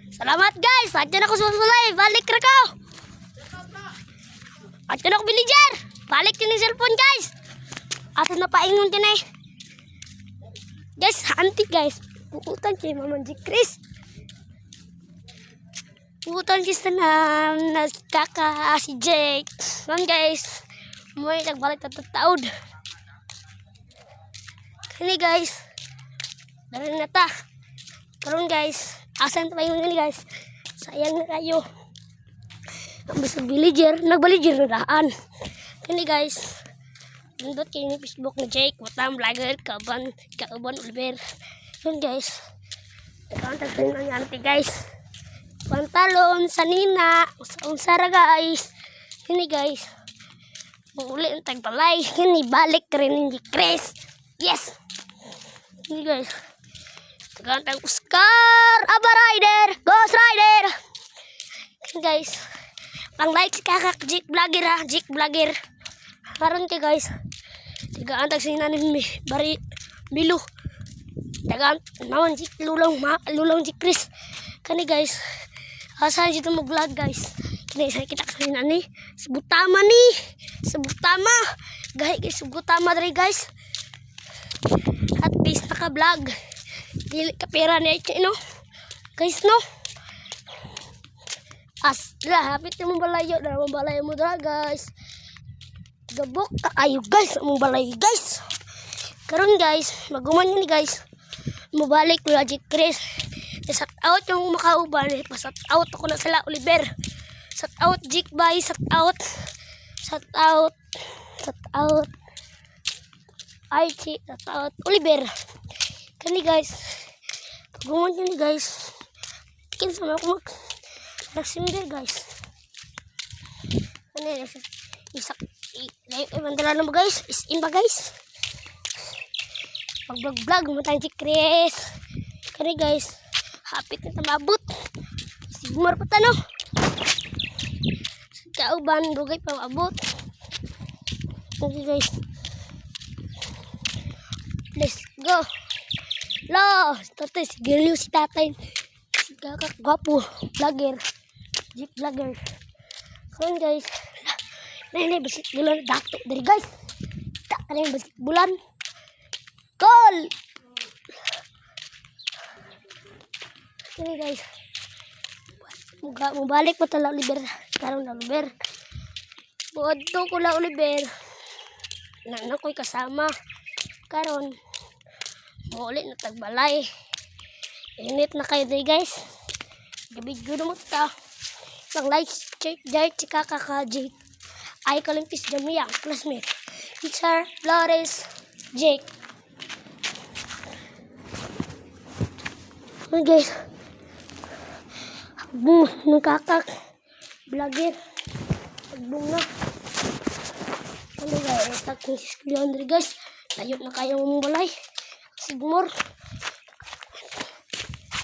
Salamat guys. Atin ako susulay. Balik ra ko. Atin ako villager. Balik din yung cellphone guys. Atin na paingon din eh. Guys, antik guys. Puputan kay Mama G. Chris. Puputan kis na kaka si Jake. Nun guys. May nagbalik na taod. Kani guys. Dari na ta. Karon guys. Asan pa yung ini guys. Sayang na kayo. Ang basta villager. Nag-villager na daan. Kani guys. Nandot kayo ni Facebook na Jake. Watang vlogger. Kauban Oliver. Yun guys. Nagkantag kayo ng yanti guys. Pantalon sa nina. Unsara guys. Kani guys. Uli ang tagbalay. Kani balik rin ni Chris. Yes. Kani guys. Ganteng Oscar Aba Rider Ghost Rider guys, pang like si kakak Jik Vlogger ha, Jik Vlogger karon kay guys tigaan sinanin mi bari bilu tagaan naman Jik lulong Jik Chris kani guys asan dito mo vlog guys kini sa kita sinanin sebutama ni sebutama gahi kay sebutama diri guys at peace naka vlog. Dili ka pera niya no guys no asla hapit mo balayo na mo balayo mo dra guys gabok ka ayo guys mo balayo guys karon guys maguman ni guys mobalik ko Jik Chris sat out yung makauban pasat out ako na sila Oliver sat out Jik bye sat out Archie sat out Oliver kani guys gumawa ni guys kinsa man ako mag-singer guys kani isak mandala na mo guys is in ba guys mag-vlog mo tayong Jik Chris kani guys hapit na tamabot sigmar pa tano kauban dugay pa maabot okay guys let's go. Lo, tatay si Gelio si tatay. Si kakak gwapo, vlogger. Jik Vlogger. Karon guys. Nay basit bulan dato dari guys. Tak kalian basit bulan. Call. Ini guys. Mau balik pa tala Oliver. Karon na Oliver. Bodto ko la Oliver. Na ko'y kasama. Karon muli na tagbalay init na kayo day guys gabidyo na mo ta mag like check dahil si kakaka Jake ay kalimpis Jamia classmate teacher Flores Jake guys hagbong ng kakak vlogger hagbong na ano guys taking si guys layo na kayo mumulay sigmor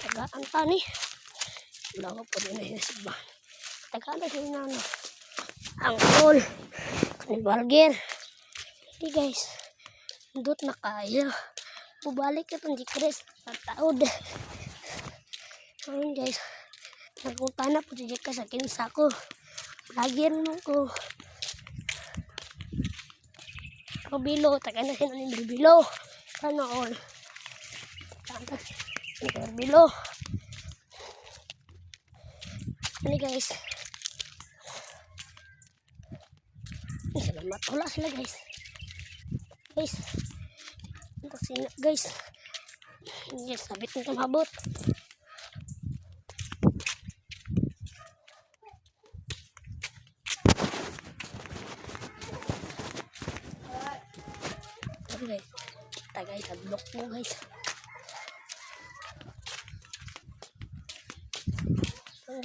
tagaan pa ni wala ko po din na sigba tagaan na siya na ang all kani Vlogger hindi guys dot na kaya bubalik itong Jik Chris at taod ayun guys nagpunta na po si Jik sa kinsa ko Vlogger mo ko bilo tagaan na siya ng bilo ano all below ini guys salamat wala sila guys guys yes sabit nito mabot guys kita guys sa block mo guys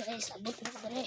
guys abot na ko dali